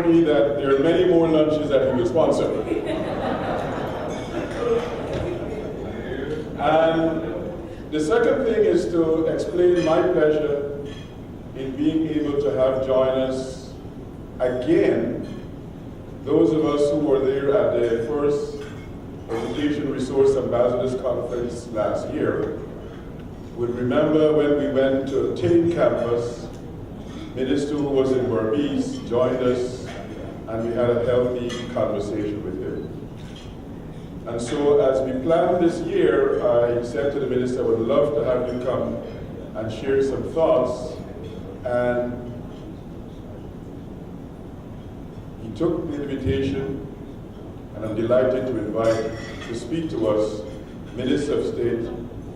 assured me that there are many more lunches that he will sponsor. And the second thing is to explain my pleasure in being able to have join us again, those of us who were there at the first Education Resource Ambassadors Conference last year would remember when we went to Tain campus, Minister who was in Berbice joined us and we had a healthy conversation with him. And so as we planned this year, I said to the minister, I would love to have you come and share some thoughts. And he took the invitation, and I'm delighted to invite to speak to us Minister of State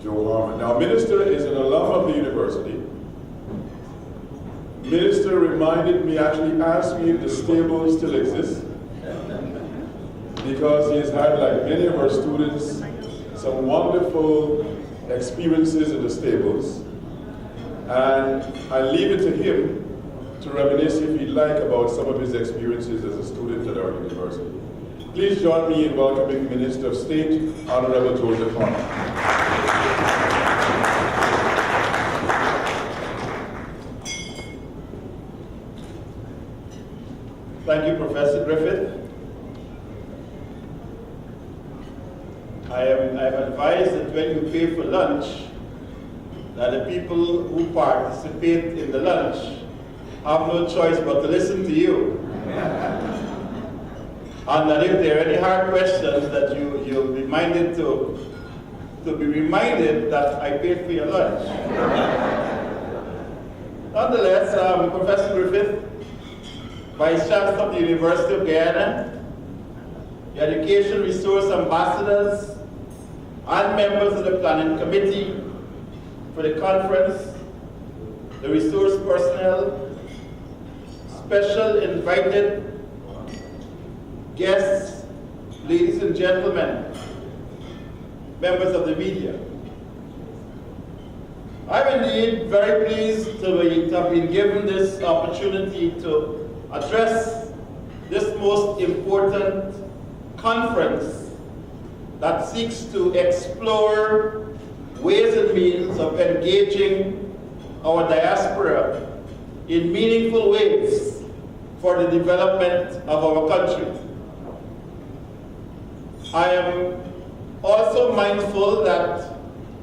Joe Harmon. Now, Minister is an alum of the university. Minister reminded me, actually asked me if the stable still exists, because he has had, like many of our students, some wonderful experiences in the stables. And I leave it to him to reminisce, if he'd like, about some of his experiences as a student at our university. Please join me in welcoming Minister of State, Honorable Joseph Harmon. Thank you, Professor Griffith. I'm advised that when you pay for lunch, that the people who participate in the lunch have no choice but to listen to you. And that if there are any hard questions, that you'll be minded to be reminded that I paid for your lunch. Nonetheless, Professor Griffith, Vice Chancellor of the University of Guyana, the Education Resource Ambassadors, and members of the Planning Committee for the conference, the resource personnel, special invited guests, ladies and gentlemen, members of the media. I'm indeed very pleased to have been given this opportunity to address this most important conference that seeks to explore ways and means of engaging our diaspora in meaningful ways for the development of our country. I am also mindful that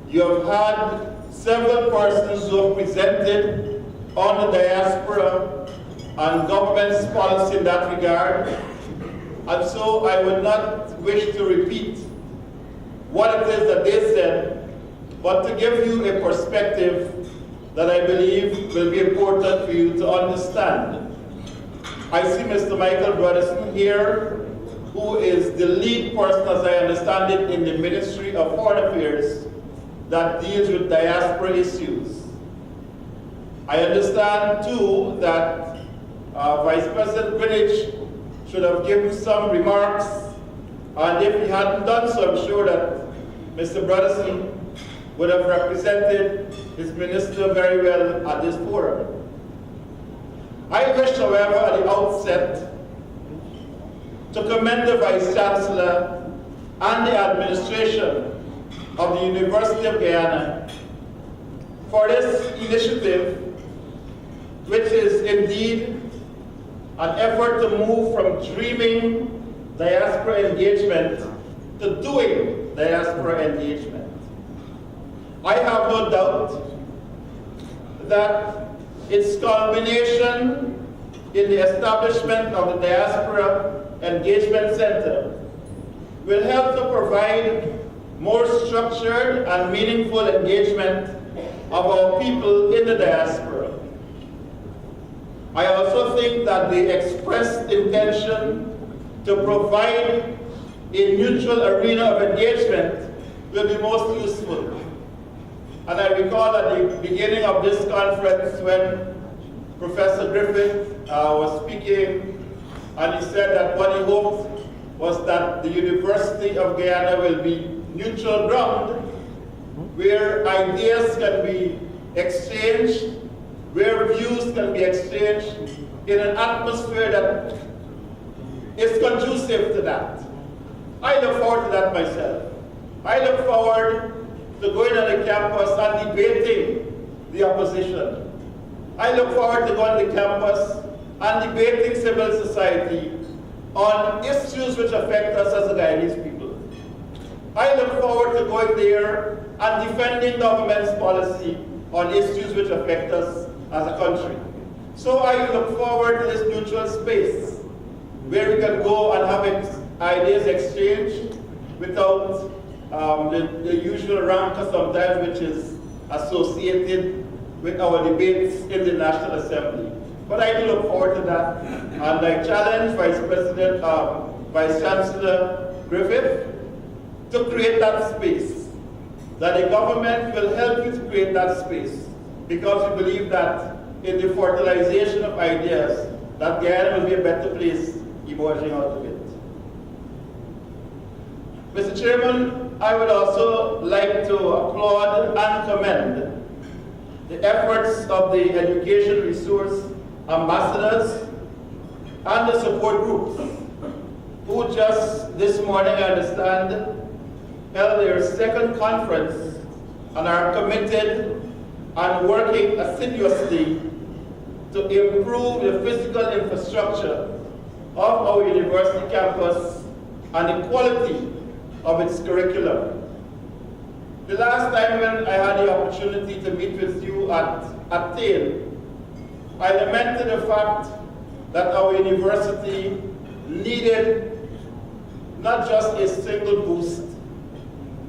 you have had several persons who have presented on the diaspora and government's policy in that regard, and so I would not wish to repeat what it is that they said, but to give you a perspective that I believe will be important for you to understand. I see Mr. Michael Broderson here, who is the lead person, as I understand it, in the Ministry of Foreign Affairs that deals with diaspora issues. I understand, too, that Vice President Greenwich should have given some remarks, and if he hadn't done so, I'm sure that Mr. Broderson would have represented his minister very well at this forum. I wish, however, at the outset to commend the Vice Chancellor and the administration of the University of Guyana for this initiative, which is indeed an effort to move from dreaming diaspora engagement to doing diaspora engagement. I have no doubt that its culmination in the establishment of the Diaspora Engagement Center will help to provide more structured and meaningful engagement of our people in the diaspora. I also think that the expressed intention to provide a neutral arena of engagement will be most useful. And I recall at the beginning of this conference when Professor Griffith was speaking, and he said that what he hoped was that the University of Guyana will be neutral ground where ideas can be exchanged, where views can be exchanged, in an atmosphere that is conducive to that. I look forward to that myself. I look forward to going on the campus and debating the opposition. I look forward to going to the campus and debating civil society on issues which affect us as the Guyanese people. I look forward to going there and defending government's policy on issues which affect us as a country. So I look forward to this neutral space where we can go and have ideas exchanged without the usual rancor sometimes which is associated with our debates in the National Assembly. But I do look forward to that, and I challenge Vice Chancellor Griffith to create that space, that the government will help you to create that space, because we believe that in the fertilization of ideas, that Guyana will be a better place emerging out of it. Mr. Chairman, I would also like to applaud and commend the efforts of the education resource ambassadors and the support groups who just this morning, I understand, held their second conference and are committed and working assiduously to improve the physical infrastructure of our university campus and the quality of its curriculum. The last time when I had the opportunity to meet with you at TAIL, I lamented the fact that our university needed not just a single boost,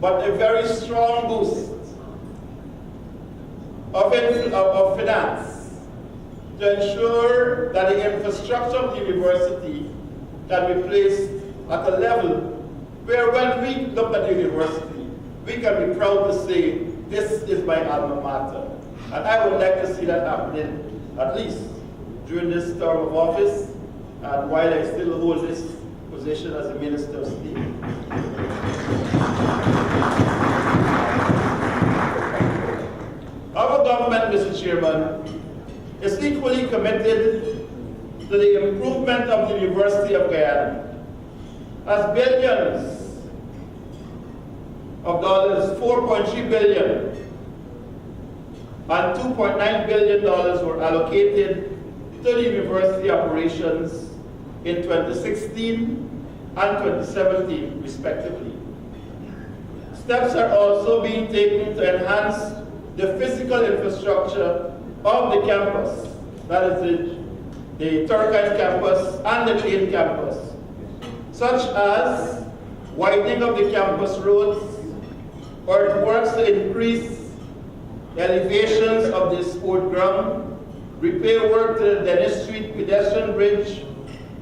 but a very strong boost of finance to ensure that the infrastructure of the university can be placed at a level where when we look at the university, we can be proud to say, this is my alma mater. And I would like to see that happening, at least during this term of office, and while I still hold this position as a Minister of State. Our government, Mr. Chairman, is equally committed to the improvement of the University of Guyana, as billions of dollars, $4.3 billion and $2.9 billion were allocated to the university operations in 2016 and 2017, respectively. Steps are also being taken to enhance the physical infrastructure of the campus, that is the Turkine campus and the Plain campus, such as widening of the campus roads, earthworks to increase elevations of the sport ground, repair work to the Dennis Street pedestrian bridge,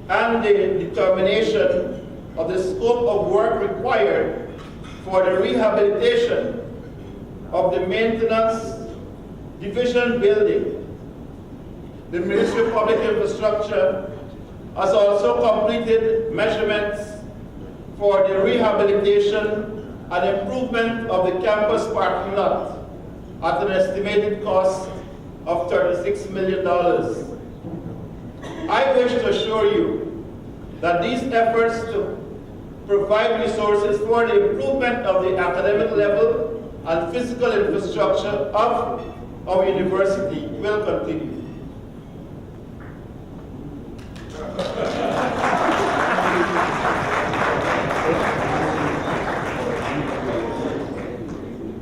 and the determination of the scope of work required for the rehabilitation of the maintenance division building. The Ministry of Public Infrastructure has also completed measurements for the rehabilitation and improvement of the campus parking lot at an estimated cost of $36 million. I wish to assure you that these efforts to provide resources for the improvement of the academic level and physical infrastructure of our university will continue.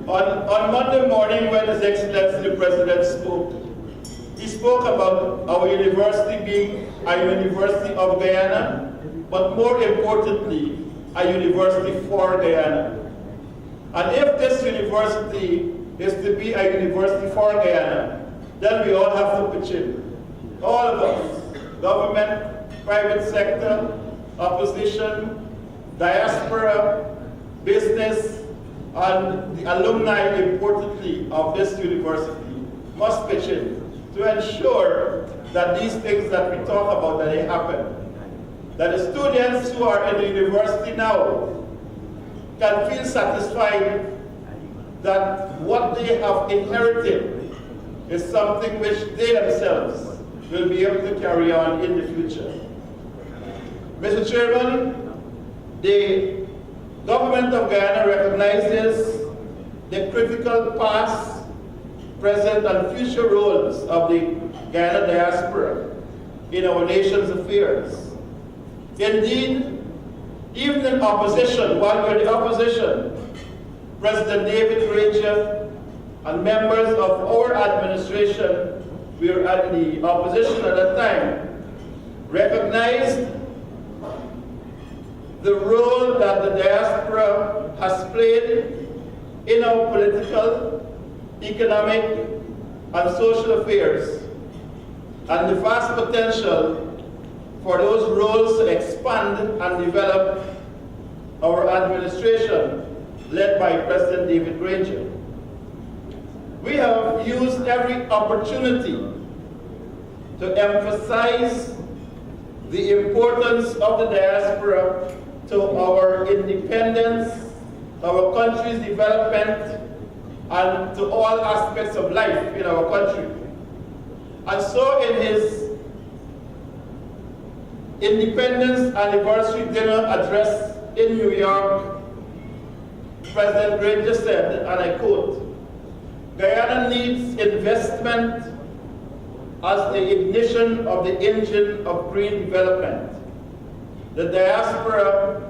On Monday morning, when His Excellency the President spoke, he spoke about our university being a university of Guyana, but more importantly, a university for Guyana. And if this university is to be a university for Guyana, then we all have to pitch in. All of us, government, private sector, opposition, diaspora, business, and the alumni, importantly, of this university must pitch in to ensure that these things that we talk about, that they happen. That the students who are in the university now can feel satisfied that what they have inherited is something which they themselves will be able to carry on in the future. Mr. Chairman, the government of Guyana recognizes the critical past, present, and future roles of the Guyana diaspora in our nation's affairs. Indeed, even in opposition, while we're in the opposition, President David Granger and members of our administration, we were at the opposition at that time, recognized the role that the diaspora has played in our political, economic, and social affairs, and the vast potential for those roles to expand and develop our administration led by President David Granger. We have used every opportunity to emphasize the importance of the diaspora to our independence, our country's development, and to all aspects of life in our country. And so in his Independence Anniversary Dinner address in New York, President Granger said, and I quote, "Guyana needs investment as the ignition of the engine of green development. The diaspora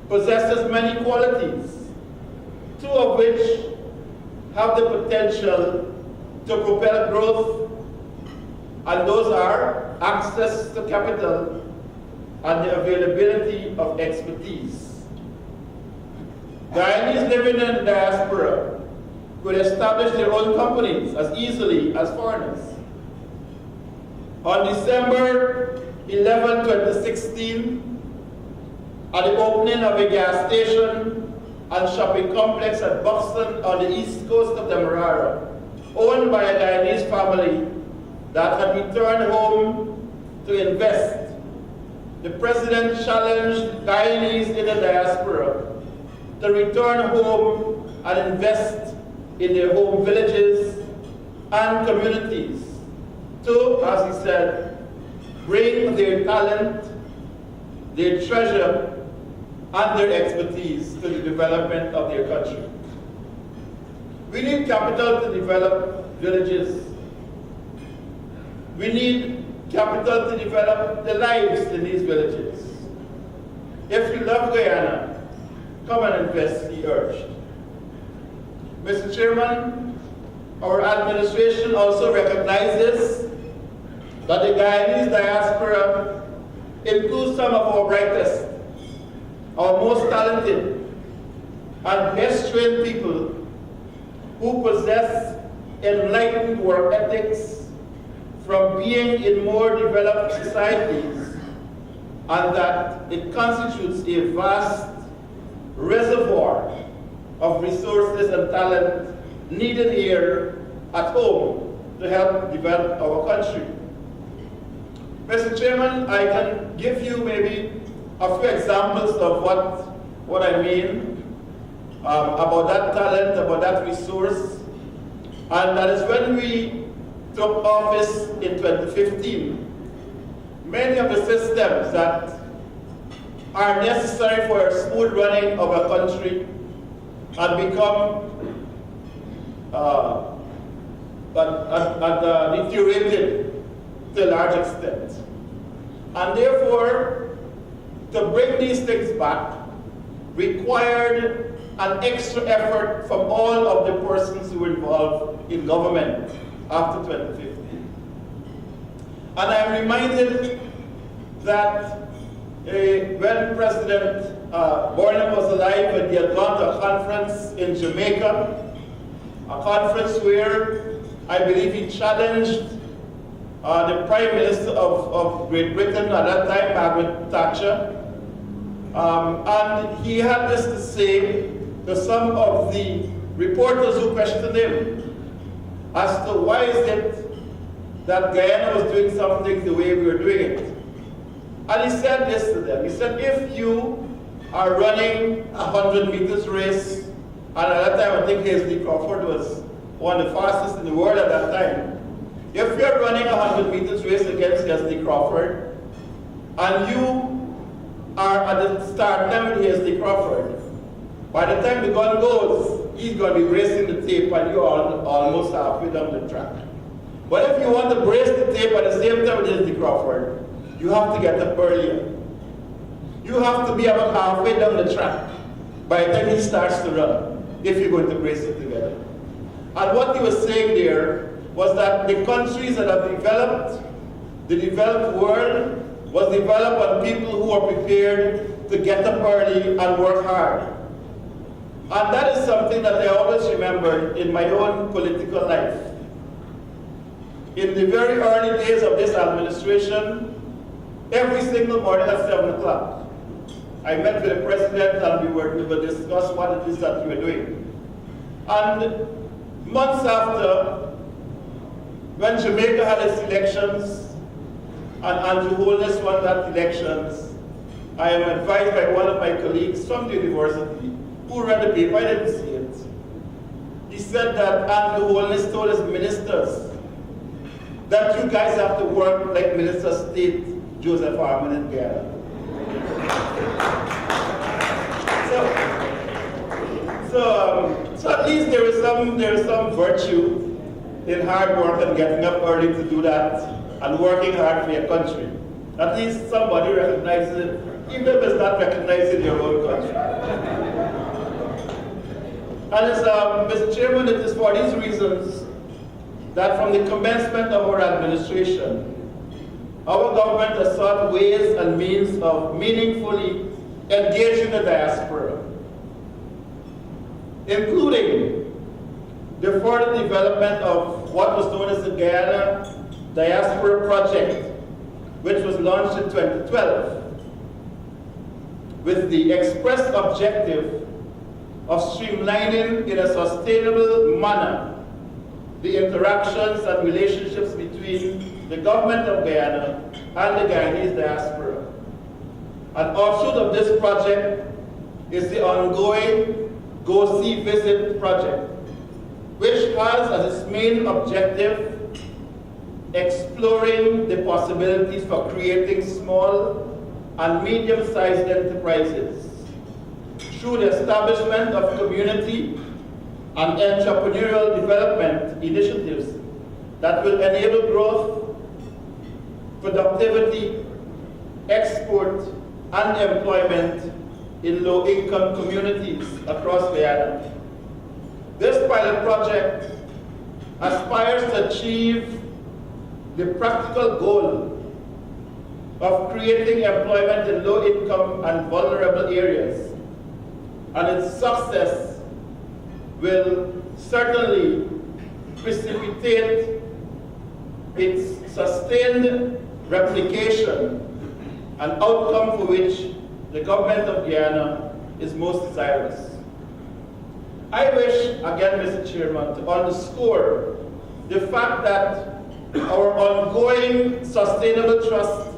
possesses many qualities, two of which have the potential to propel growth, and those are access to capital and the availability of expertise. Guyanese living in the diaspora could establish their own companies as easily as foreigners. On December 11, 2016, at the opening of a gas station and shopping complex at Buxton on the east coast of Demerara, owned by a Guyanese family that had returned home to invest, the President challenged Guyanese in the diaspora to return home and invest in their home villages and communities to, as he said, bring their talent, their treasure, and their expertise to the development of their country. We need capital to develop villages. We need capital to develop the lives in these villages. If you love Guyana, come and invest, he urged. Mr. Chairman, our administration also recognizes that the Guyanese diaspora includes some of our brightest, our most talented, and best trained people who possess enlightened work ethics from being in more developed societies, and that it constitutes a vast reservoir of resources and talent needed here at home to help develop our country. Mr. Chairman, I can give you maybe a few examples of what I mean about that talent, about that resource, and that is when we took office in 2015, many of the systems that are necessary for a smooth running of a country had become deteriorated to a large extent. And therefore, to bring these things back required an extra effort from all of the persons who were involved in government after 2015. And I'm reminded that when President Burnham was alive, and he had gone to a conference in Jamaica, a conference where I believe he challenged the Prime Minister of Great Britain at that time, Margaret Thatcher, and he had this to say to some of the reporters who questioned him as to why is it that Guyana was doing something the way we were doing it. And he said this to them. He said, if you are running a 100 meters race, and at that time I think Hazley Crawford was one of the fastest in the world at that time. If you're running a 100 meters race against Leslie Crawford, and you are at the start line with Leslie Crawford, by the time the gun goes, he's going to be bracing the tape and you're almost halfway down the track. But if you want to brace the tape at the same time with Leslie Crawford, you have to get up earlier. You have to be about halfway down the track by the time he starts to run, if you're going to brace it together. And what he was saying there was that the countries that have developed, the developed world, was developed on people who are prepared to get up early and work hard. And that is something that I always remember in my own political life. In the very early days of this administration, every single morning at 7 o'clock, I met with the president and we would discuss what it is that we were doing. And months after, when Jamaica had its elections, and Andrew Holness won that elections, I am advised by one of my colleagues from the university who read the paper. I didn't see it. He said that Andrew Holness told his ministers that you guys have to work like Minister of State Joseph Harmon in Guyana. So at least there is some virtue in hard work and getting up early to do that and working hard for your country. At least somebody recognizes it, even if it's not recognized in your own country. And it's, Mr. Chairman, it is for these reasons that from the commencement of our administration, our government has sought ways and means of meaningfully engaging the diaspora, including the further development of what was known as the Guyana Diaspora Project, which was launched in 2012, with the express objective of streamlining in a sustainable manner the interactions and relationships between the government of Guyana and the Guyanese diaspora. An offshoot of this project is the ongoing Go See Visit project, which has as its main objective exploring the possibilities for creating small and medium-sized enterprises through the establishment of community and entrepreneurial development initiatives that will enable growth, productivity, export, and employment in low-income communities across Guyana. This pilot project aspires to achieve the practical goal of creating employment in low-income and vulnerable areas, and its success will certainly precipitate its sustained replication, an outcome for which the government of Guyana is most desirous. I wish, again, Mr. Chairman, to underscore the fact that our ongoing sustainable trust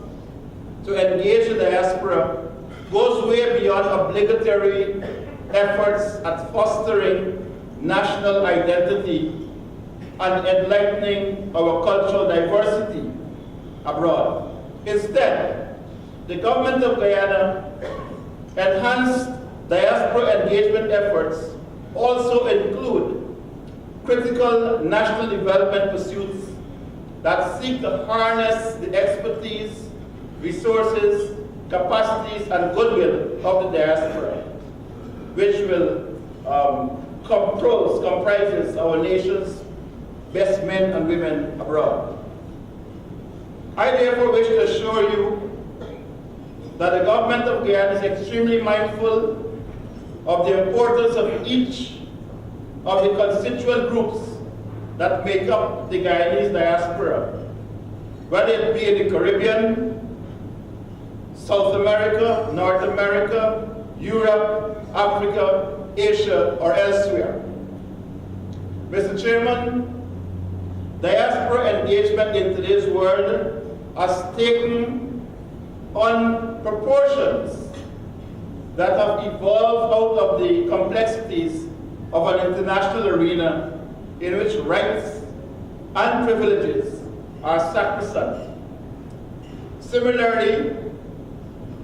to engage the diaspora goes way beyond obligatory efforts at fostering national identity and enlightening our cultural diversity abroad. Instead, the government of Guyana enhanced diaspora engagement efforts also include critical national development pursuits that seek to harness the expertise, resources, capacities, and goodwill of the diaspora, which will comprises our nation's best men and women abroad. I therefore wish to assure you that the government of Guyana is extremely mindful of the importance of each of the constituent groups that make up the Guyanese diaspora, whether it be in the Caribbean, South America, North America, Europe, Africa, Asia, or elsewhere. Mr. Chairman, diaspora engagement in today's world has taken on proportions that have evolved out of the complexities of an international arena in which rights and privileges are sacrosanct. Similarly,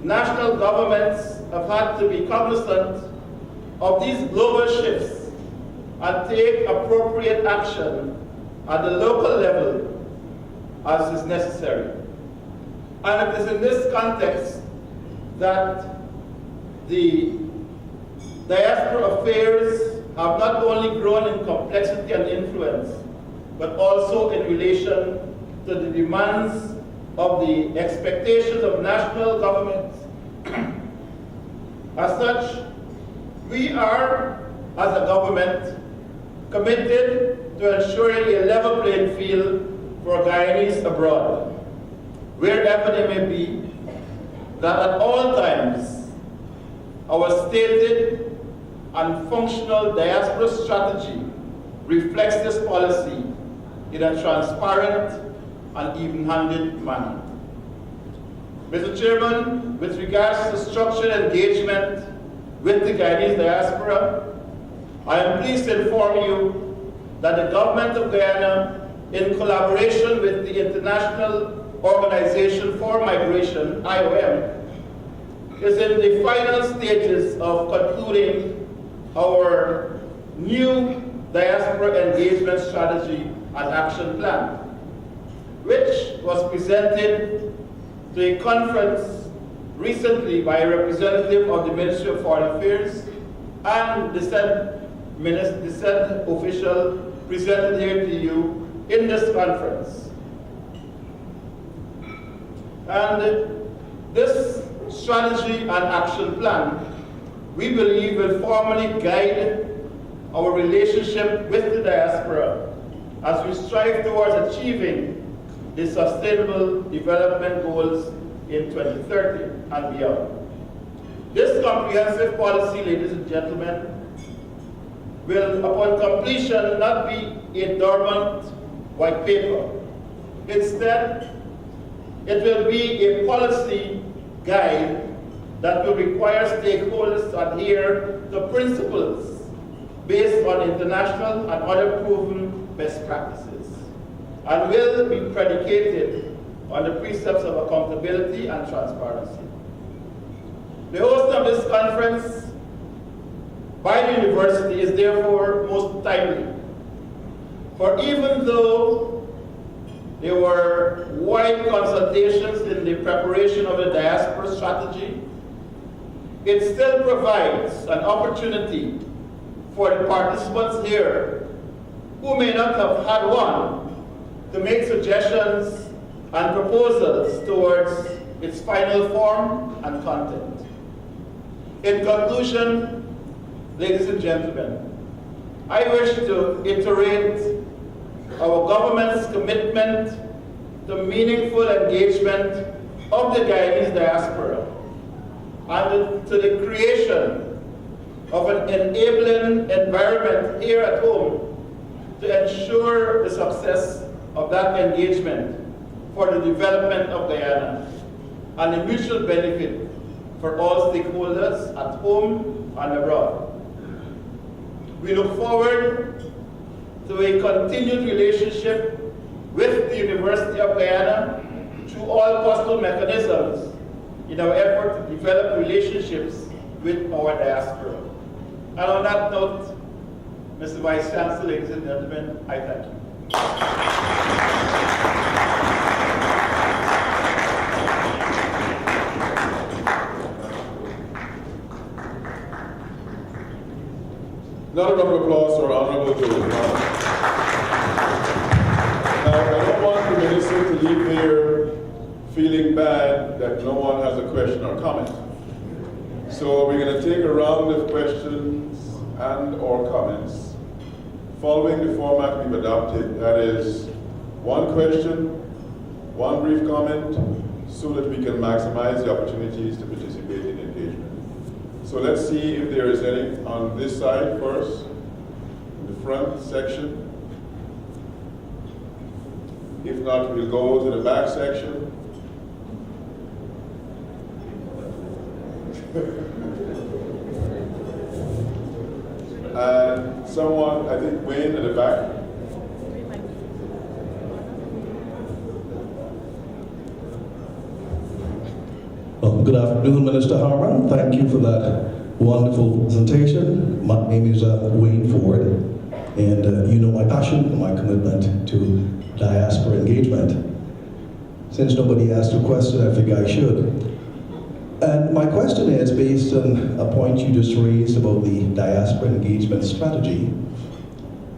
national governments have had to be cognizant of these global shifts and take appropriate action at the local level as is necessary. And it is in this context that the diaspora affairs have not only grown in complexity and influence, but also in relation to the demands of the expectations of national governments. As such, we are, as a government, committed to ensuring a level playing field for Guyanese abroad, wherever they may be, that at all times, our stated and functional diaspora strategy reflects this policy in a transparent and even-handed manner. Mr. Chairman, with regards to structured engagement with the Guyanese diaspora, I am pleased to inform you that the government of Guyana, in collaboration with the International Organization for Migration, IOM, is in the final stages of concluding our new diaspora engagement strategy and action plan, which was presented to a conference recently by a representative of the Ministry of Foreign Affairs, and the said official presented here to you in this conference. And this strategy and action plan, we believe, will formally guide our relationship with the diaspora as we strive towards achieving the Sustainable Development Goals in 2030 and beyond. This comprehensive policy, ladies and gentlemen, will, upon completion, not be a dormant white paper. Instead, it will be a policy guide that will require stakeholders to adhere to principles based on international and other proven best practices, and will be predicated on the precepts of accountability and transparency. The host of this conference by the university is therefore most timely, for even though there were wide consultations in the preparation of the diaspora strategy, it still provides an opportunity for the participants here who may not have had one to make suggestions and proposals towards its final form and content. In conclusion, ladies and gentlemen, I wish to iterate our government's commitment to meaningful engagement of the Guyanese diaspora and to the creation of an enabling environment here at home to ensure the success of that engagement for the development of Guyana and the mutual benefit for all stakeholders at home and abroad. We look forward to a continued relationship with the University of Guyana through all possible mechanisms in our effort to develop relationships with our diaspora. And on that note, Mr. Vice Chancellor, ladies and gentlemen, I thank you. Another round of applause for Honorable Joe. Now, I don't want the minister to leave here feeling bad that no one has a question or comment. So we're going to take a round of questions and or comments following the format we've adopted. That is, one question, one brief comment, so that we can maximize the opportunities to participate in engagement. So let's see if there is any on this side first, in the front section. If not, we'll go to the back section. And someone, I think Wayne at the back. Good afternoon, Minister Harmon. Thank you for that wonderful presentation. My name is Wayne Ford, and you know my passion and my commitment to diaspora engagement. Since nobody asked a question, I figure I should. And my question is based on a point you just raised about the diaspora engagement strategy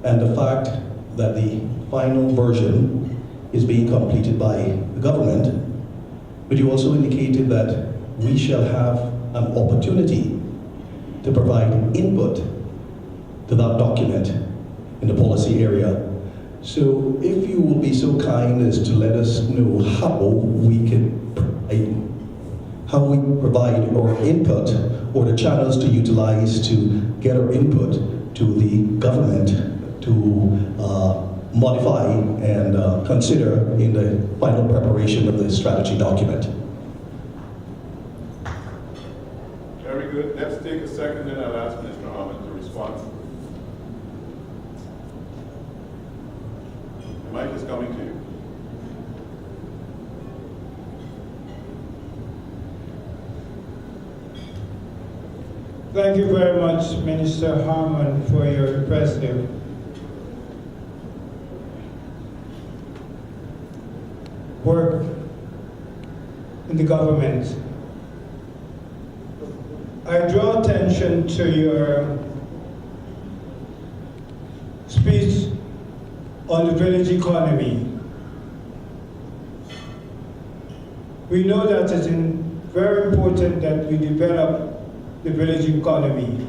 and the fact that the final version is being completed by the government, but you also indicated that we shall have an opportunity to provide input to that document in the policy area. So if you will be so kind as to let us know how we provide our input or the channels to utilize to get our input to the government to modify and consider in the final preparation of the strategy document. Very good. Let's take a second and I'll ask Mr. Harmon to respond. The mic is coming to you. Thank you very much, Minister Harmon, for your impressive work in the government. I draw attention to your speech on the village economy. We know that it's very important that we develop the village economy.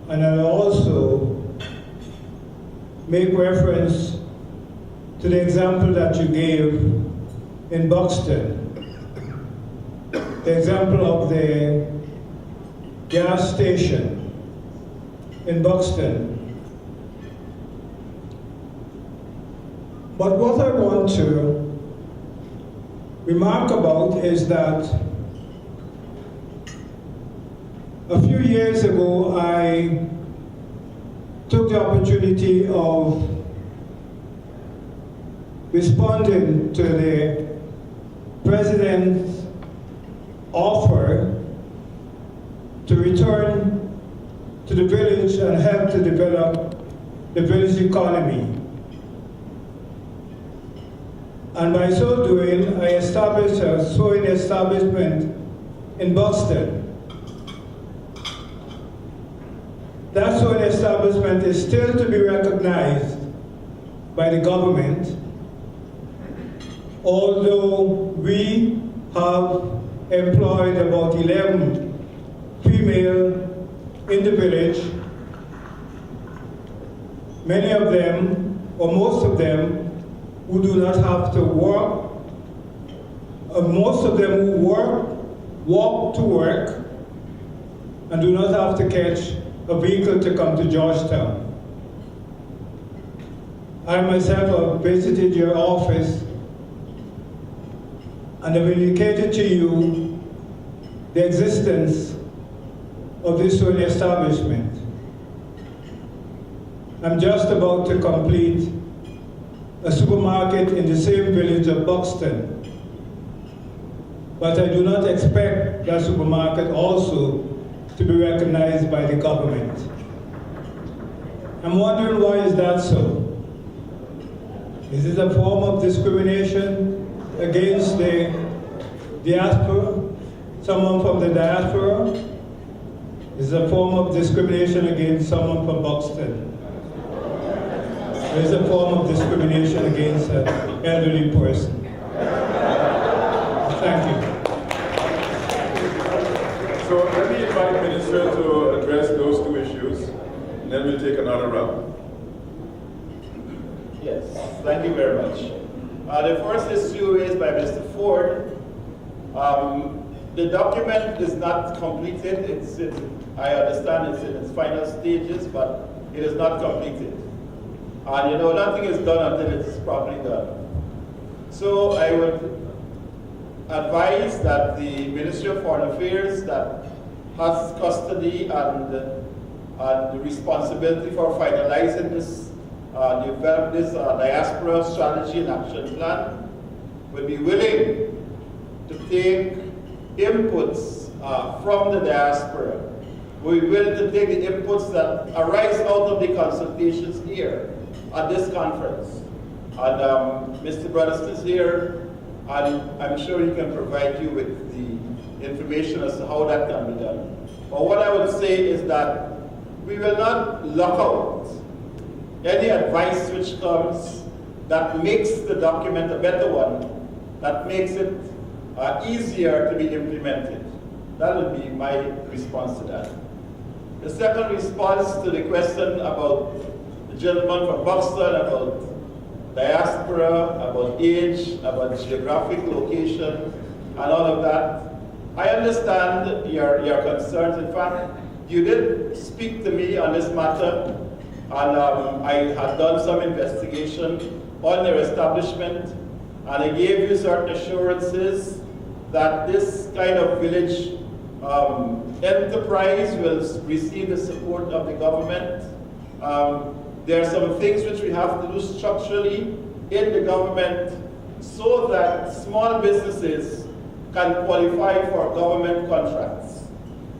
And I also make reference to the example that you gave in Buxton, the example of the gas station in Buxton. But what I want to remark about is that a few years ago, I took the opportunity of responding to the President's offer to return to the village and help to develop the village economy. And by so doing, I established a sewing establishment in Buxton. That sewing establishment is still to be recognized by the government, although we have employed about 11 female in the village. Many of them, or most of them, who do not have to work, most of them who walk to work, and do not have to catch a vehicle to come to Georgetown. I myself have visited your office and have indicated to you the existence of this sewing establishment. I'm just about to complete a supermarket in the same village of Buxton, but I do not expect that supermarket also to be recognized by the government. I'm wondering, why is that so? Is it a form of discrimination against the diaspora, someone from the diaspora? Is it a form of discrimination against someone from Buxton? Or is it a form of discrimination against an elderly person? Thank you. So let me invite Minister to address those two issues, and then we'll take another round. Yes, thank you very much. The first issue raised by Mr. Ford. The document is not completed. I understand it's in its final stages, but it is not completed. And nothing is done until it is properly done. So I would advise that the Ministry of Foreign Affairs, that has custody and the responsibility for finalizing this, develop this diaspora strategy and action plan, will be willing to take inputs from the diaspora. We're willing to take the inputs that arise out of the consultations here at this conference. And Mr. Brotherston is here, and I'm sure he can provide you with the information as to how that can be done. But what I would say is that we will not lock out any advice which comes that makes the document a better one, that makes it easier to be implemented. That would be my response to that. The second response to the question about the gentleman from Boston, about diaspora, about age, about geographic location, and all of that, I understand your concerns. In fact, you did speak to me on this matter, and I had done some investigation on your establishment, and I gave you certain assurances that this kind of village enterprise will receive the support of the government. There are some things which we have to do structurally in the government so that small businesses can qualify for government contracts.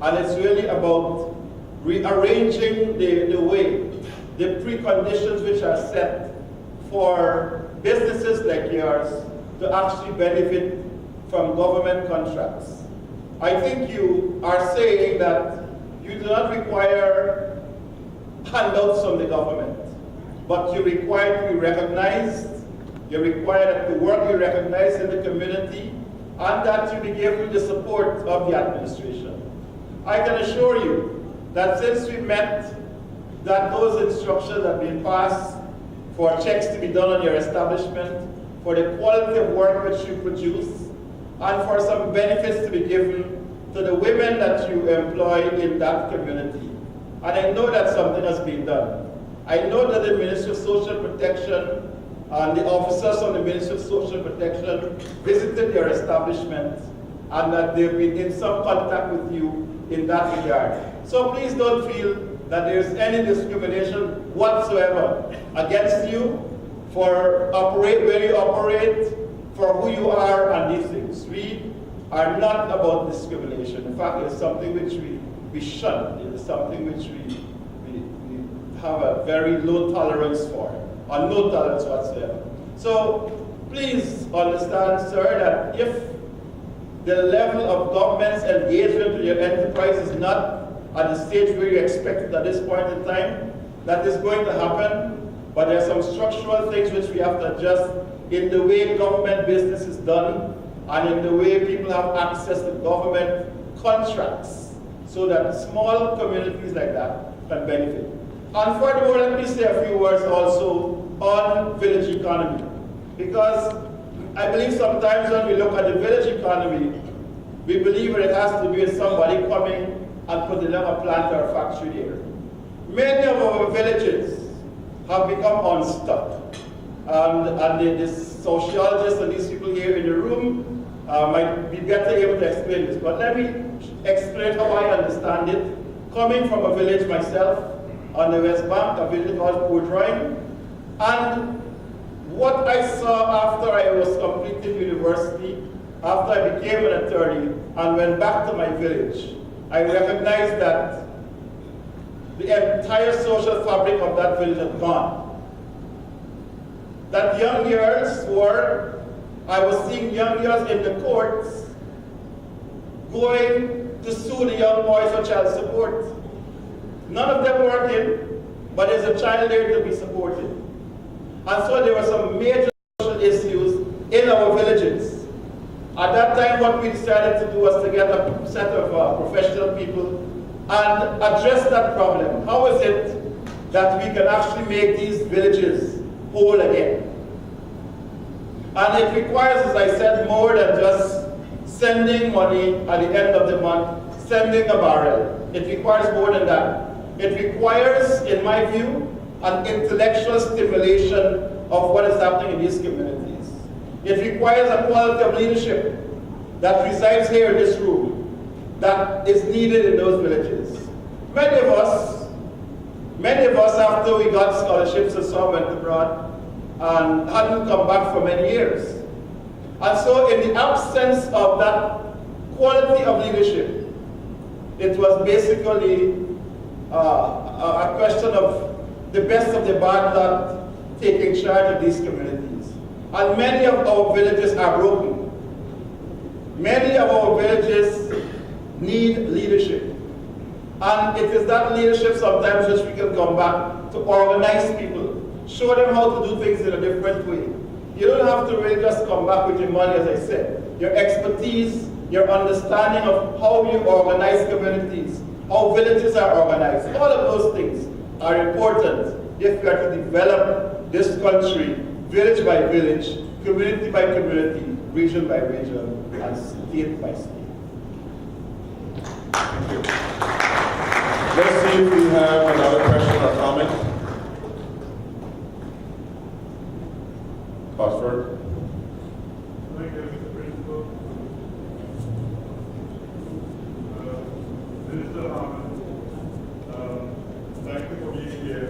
And it's really about rearranging the way, the preconditions which are set for businesses like yours to actually benefit from government contracts. I think you are saying that you do not require handouts from the government, but you require to be recognized, you require that the work be recognized in the community, and that you be given the support of the administration. I can assure you that since we met, that those instructions have been passed for checks to be done on your establishment, for the quality of work which you produce, and for some benefits to be given to the women that you employ in that community. And I know that something has been done. I know that the Ministry of Social Protection and the officers from the Ministry of Social Protection visited your establishment and that they've been in some contact with you in that regard. So please don't feel that there's any discrimination whatsoever against you for where you operate, for who you are, and these things. We are not about discrimination. In fact, it's something which we shun. It is something which we have a very low tolerance for, or no tolerance whatsoever. So please understand, sir, that if the level of government's engagement with your enterprise is not at the stage where you expect it at this point in time, that is going to happen. But there are some structural things which we have to adjust in the way government business is done and in the way people have access to government contracts so that small communities like that can benefit. And furthermore, let me say a few words also on village economy. Because I believe sometimes when we look at the village economy, we believe that it has to be somebody coming and putting up a plant or a factory there. Many of our villages have become unstuck. And the sociologists and these people here in the room might be better able to explain this. But let me explain how I understand it. Coming from a village myself on the West Bank, a village called Port-Royal, and what I saw after I was completing university, after I became an attorney and went back to my village, I recognized that the entire social fabric of that village had gone. That young girls I was seeing young girls in the courts going to sue the young boys for child support. None of them working, but there's a child there to be supported. And so there were some major social issues in our villages. At that time, what we decided to do was to get a set of professional people and address that problem. How is it that we can actually make these villages whole again? And it requires, as I said, more than just sending money at the end of the month, sending a barrel. It requires more than that. It requires, in my view, an intellectual stimulation of what is happening in these communities. It requires a quality of leadership that resides here in this room that is needed in those villages. Many of us after we got scholarships and so went abroad and hadn't come back for many years. And so in the absence of that quality of leadership. It was basically a question of the best of the bad lot taking charge of these communities. And many of our villages are broken. Many of our villages need leadership. And it is that leadership sometimes which we can come back to organize people, show them how to do things in a different way. You don't have to really just come back with your money, as I said. Your expertise, your understanding of how you organize communities, how villages are organized, all of those things are important if we are to develop this country village by village, community by community, region by region, and state by state. Thank you. Let's see if we have another question or comment. Cosford. Thank you, Mr. Principal. Minister Harmon, thank you for being here.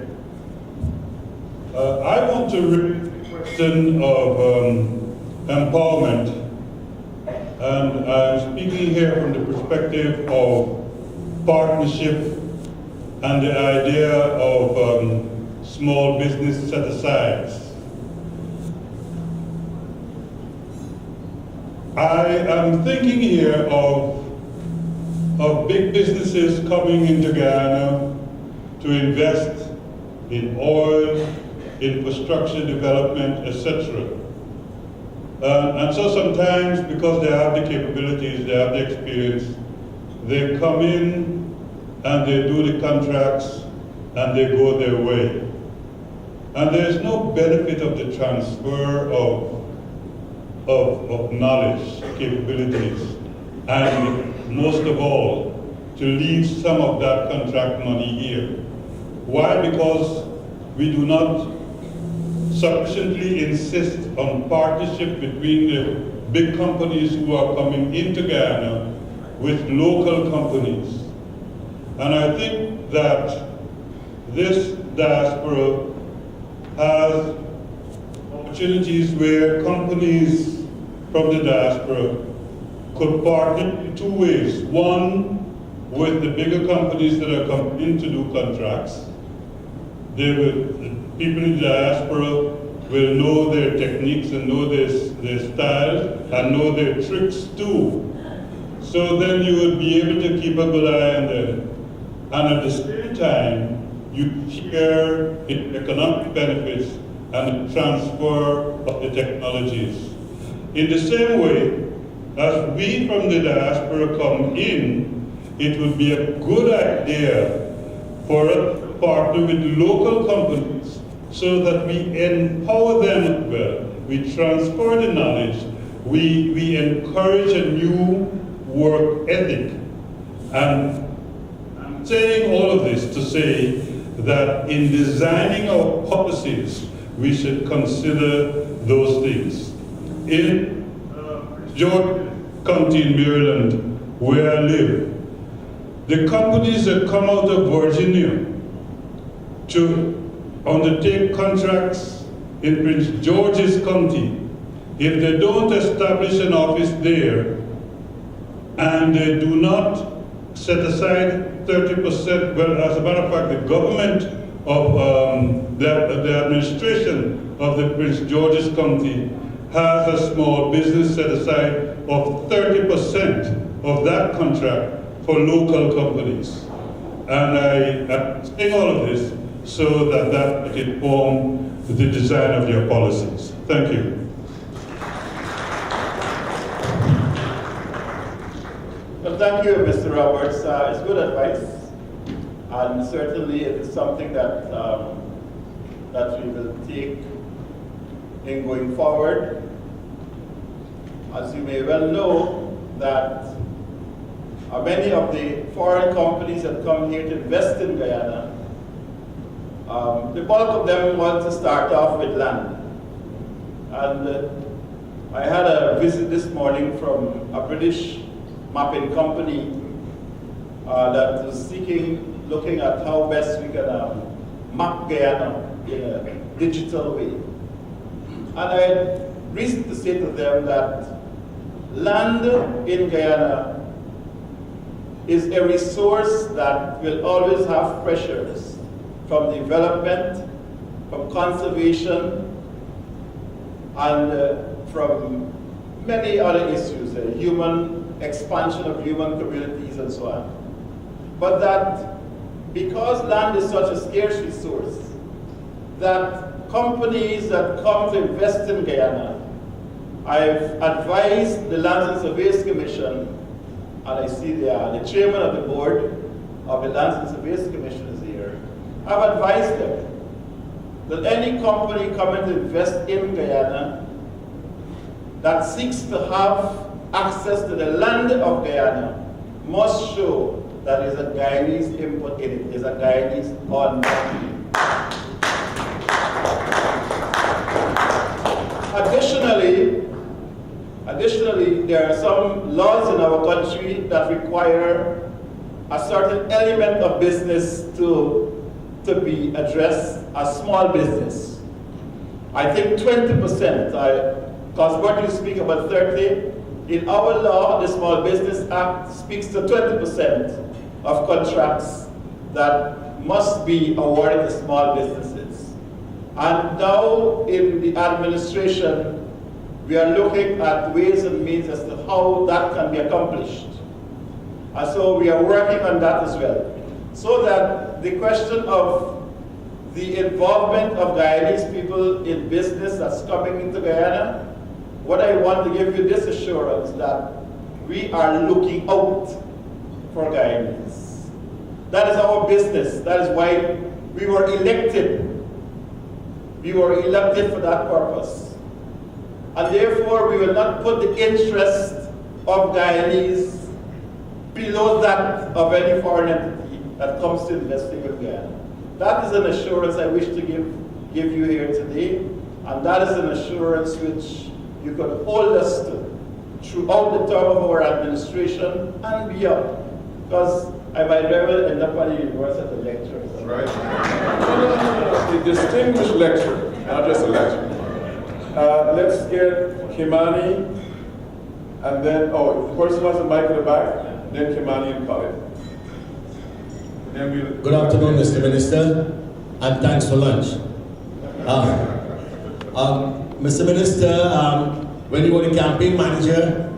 I want to raise the question of empowerment, and I'm speaking here from the perspective of partnership and the idea of small business set-asides. I am thinking here of big businesses coming into Guyana to invest in oil, infrastructure development, etc. And so sometimes, because they have the capabilities, they have the experience, they come in and they do the contracts and they go their way. And there's no benefit of the transfer of knowledge, capabilities, and most of all, to leave some of that contract money here. Why? Because we do not sufficiently insist on partnership between the big companies who are coming into Guyana with local companies. And I think that this diaspora has opportunities where companies from the diaspora could partner in two ways. One, with the bigger companies that are coming in to do contracts. The people in the diaspora will know their techniques and know their styles and know their tricks too. So then you would be able to keep a good eye on them. And at the same time, you share in economic benefits and the transfer of the technologies. In the same way, as we from the diaspora come in, it would be a good idea for us to partner with local companies so that we empower them as well. We transfer the knowledge, we encourage a new work ethic. And I'm saying all of this to say that in designing our policies, we should consider those things. In George County in Maryland, where I live, the companies that come out of Virginia to undertake contracts in Prince George's County, if they don't establish an office there and they do not set aside 30%, well, as a matter of fact, the government of the administration of the Prince George's County has a small business set aside of 30% of that contract for local companies. And I'm saying all of this so that that can inform the design of your policies. Thank you. Well, thank you, Mr. Roberts. It's good advice, and certainly it is something that that we will take in going forward. As you may well know, that many of the foreign companies that come here to invest in Guyana, the bulk of them want to start off with land. And I had a visit this morning from a British mapping company that was looking at how best we can map Guyana in a digital way. And I had reason to say to them that land in Guyana is a resource that will always have pressures from development, from conservation, and from many other issues, human expansion of human communities and so on. But that because land is such a scarce resource, that companies that come to invest in Guyana, I've advised the Lands and Surveys Commission, and I see the chairman of the board of the Lands and Surveys Commission is here. I've advised them that any company coming to invest in Guyana that seeks to have access to the land of Guyana must show that there's a Guyanese input in it, there's a Guyanese on money. Additionally, there are some laws in our country that require a certain element of business to be addressed as small business. I think 20%, because what you speak about 30, in our law, the Small Business Act speaks to 20% of contracts that must be awarded to small businesses. And now in the administration, we are looking at ways and means as to how that can be accomplished. And so we are working on that as well. So that the question of the involvement of Guyanese people in business that's coming into Guyana, what I want to give you this assurance that we are looking out for Guyanese. That is our business. That is why we were elected. We were elected for that purpose. And therefore, we will not put the interest of Guyanese below that of any foreign entity that comes to investing in Guyana. That is an assurance I wish to give you here today, and that is an assurance which you could hold us to throughout the term of our administration and beyond. Because I might never end up at the university as a lecturer. So. Right. A distinguished lecturer, not just a lecturer. Let's get Kimani, and then, the person wants the mic at the back, then Kimani and Khalid. Then we'll... Good afternoon, Mr. Minister, and thanks for lunch. Mr. Minister, when you were the campaign manager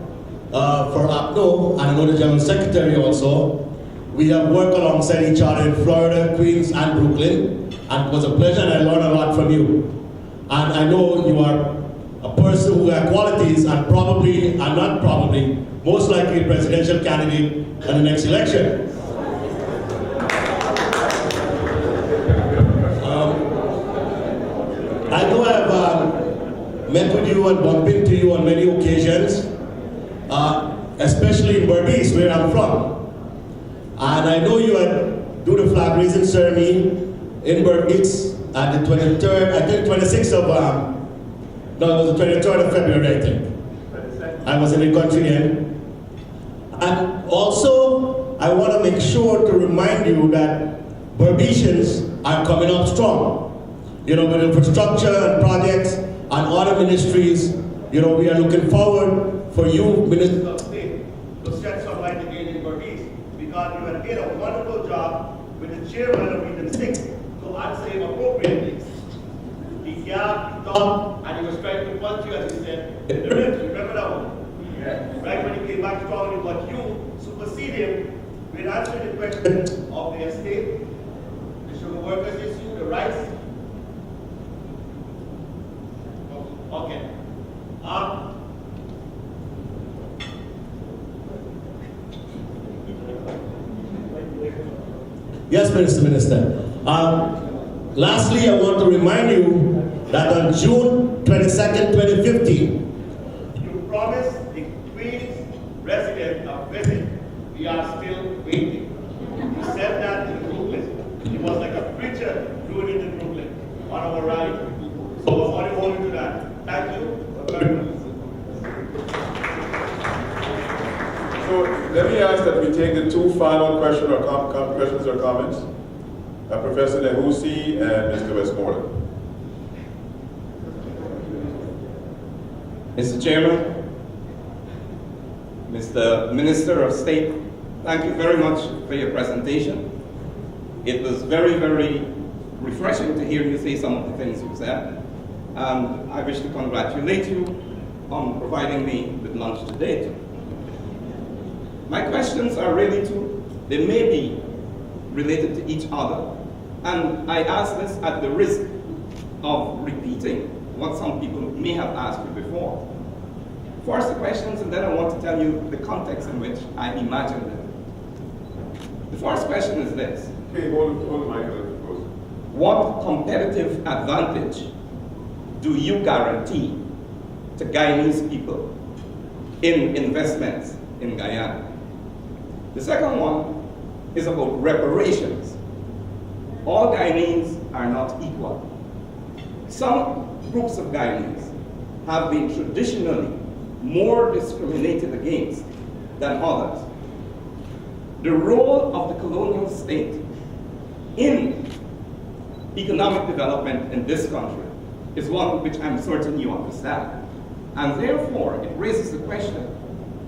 for APNO, and I know the General Secretary also, we have worked alongside each other in Florida, Queens, and Brooklyn, and it was a pleasure, and I learned a lot from you. And I know you are a person who has qualities, and probably, and not probably, most likely a presidential candidate in the next election. I know I've met with you and bumped into you on many occasions, especially in Berbice, where I'm from. And I know you had do the flag raising ceremony in Berbice at the 23rd, I think 26th of, no, it was the 23rd of February, I think. I was in the country then. And also, I want to make sure to remind you that Berbicians are coming up strong. You know, with infrastructure and projects and other ministries, you know, we are looking forward for you, Minister of State, to shed some light again in Berbice, because you have did a wonderful job with the chairman of Region 6 to answer him appropriately. He gasped, he thought, and he was trying to punch you, as he said, in the ribs. Remember that one? Yeah. Right when he came back strongly, but you supersede him with answering the question of the estate, the sugar workers issue, the rights. Okay. Yes, Mr. Minister. Lastly, I want to remind you that on June 22nd, 2015, you promised the Queen's resident a visit. We are still waiting. You said that in Brooklyn. It was like a preacher doing it in Brooklyn on our ride. So I want to hold you to that. Thank you very much. So let me ask that we take the two final questions or comments. Professor Nehusi and Mr. Westmoreland. Mr. Chairman, Mr. Minister of State, Thank you very much for your presentation. It was very, very refreshing to hear you say some of the things you said. And I wish to congratulate you on providing me with lunch today. My questions are really they may be related to each other. And I ask this at the risk of repeating what some people may have asked you before. First the questions, and then I want to tell you the context in which I imagine them. The first question is this. Okay, hold the mic a little closer. What competitive advantage do you guarantee to Guyanese people in investments in Guyana? The second one is about reparations. All Guyanese are not equal. Some groups of Guyanese have been traditionally more discriminated against than others. The role of the colonial state in economic development in this country is one which I'm certain you understand. And therefore, it raises the question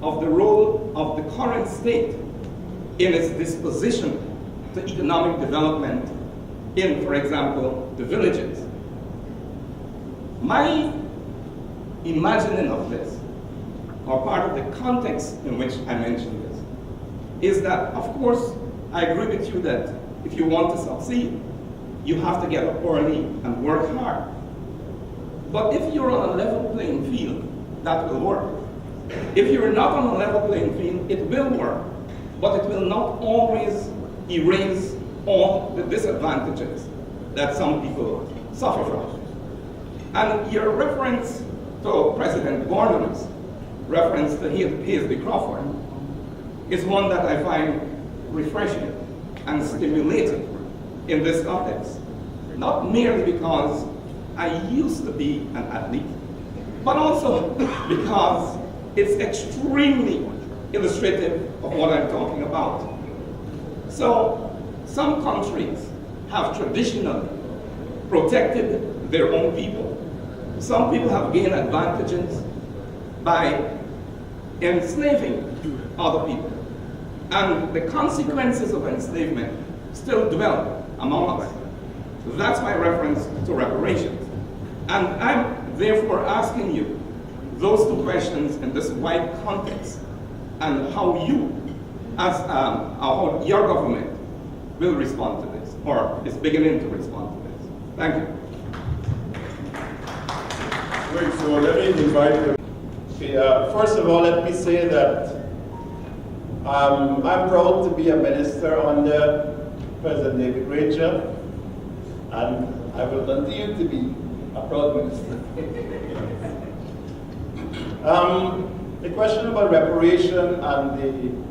of the role of the current state in its disposition to economic development in, for example, the villages. My imagining of this, or part of the context in which I mentioned this, is that, of course, I agree with you that if you want to succeed, you have to get up early and work hard. But if you're on a level playing field, that will work. If you're not on a level playing field, it will work, but it will not always erase all the disadvantages that some people suffer from. And your reference to President Gordon's reference to Haseby Crawford is one that I find refreshing and stimulating in this context. Not merely because I used to be an athlete, but also because it's extremely illustrative of what I'm talking about. So, some countries have traditionally protected their own people. Some people have gained advantages by enslaving other people. And the consequences of enslavement still dwell among us. That's my reference to reparations. And I'm therefore asking you those two questions in this wide context, and how you, as how your government will respond to this, or is beginning to respond to this. Thank you. Great, so let me invite you. Okay, first of all, let me say that I'm proud to be a minister under President David Granger, and I will continue to be a proud minister. The question about reparation and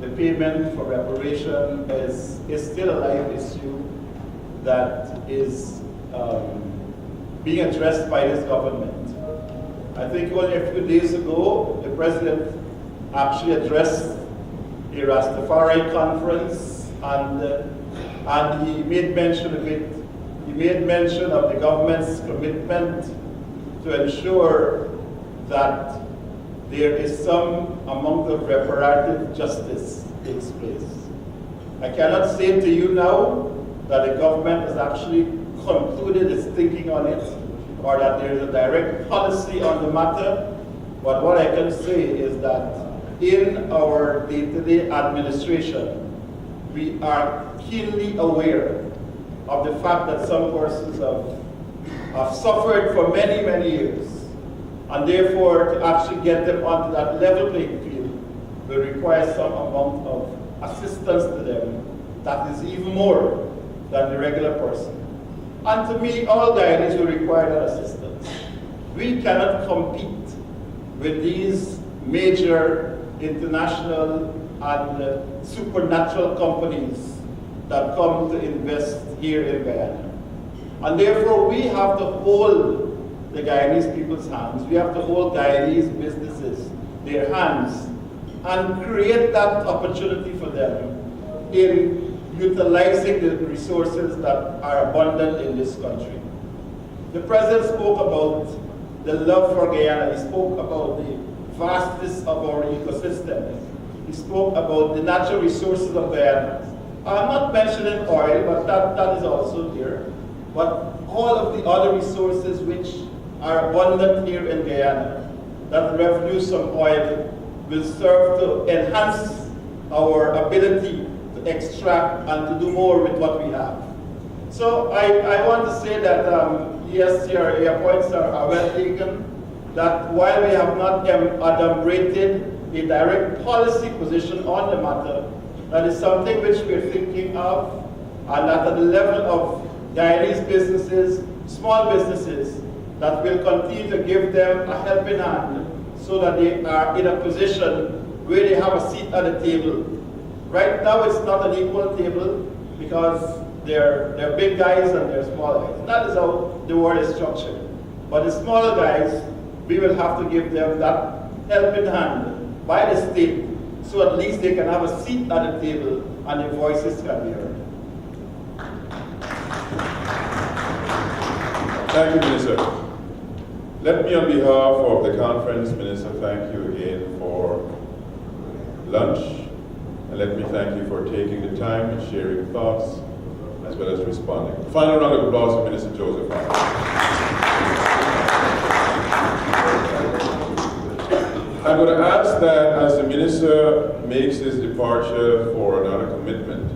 the payment for reparation is still a live issue that is being addressed by this government. I think only a few days ago, the president actually addressed a Rastafari conference, and he made mention of it. He made mention of the government's commitment to ensure that there is some amount of reparative justice takes place. I cannot say to you now that the government has actually concluded its thinking on it, or that there is a direct policy on the matter, but what I can say is that in our day-to-day administration, we are keenly aware of the fact that some persons have suffered for many, many years, and therefore to actually get them onto that level playing field will require some amount of assistance to them that is even more than the regular person. And to me, all Guyanese will require that assistance. We cannot compete with these major international and supernatural companies that come to invest here in Guyana. And therefore, we have to hold the Guyanese people's hands. We have to hold Guyanese businesses, their hands, and create that opportunity for them in utilizing the resources that are abundant in this country. The President spoke about the love for Guyana. He spoke about the vastness of our ecosystem. He he spoke about the natural resources of Guyana. I'm not mentioning oil, but that is also there. But all of the other resources which are abundant here in Guyana, that the revenues from oil will serve to enhance our ability to extract and to do more with what we have. So I want to say that yes, your points are well taken, that while we have not adumbrated a direct policy position on the matter, that is something which we're thinking of, and that at the level of Guyanese businesses, small businesses, that will continue to give them a helping hand so that they are in a position where they have a seat at the table. Right now it's not an equal table because they're big guys and they're small guys. And that is how the world is structured. But the smaller guys, we will have to give them that helping hand by the state so at least they can have a seat at the table and their voices can be heard. Thank you, Minister. Let me, on behalf of the conference, Minister, thank you again for lunch. And let me thank you for taking the time and sharing thoughts, as well as responding. Final round of applause for Minister Joseph. I'm going to ask that as the Minister makes his departure for another commitment,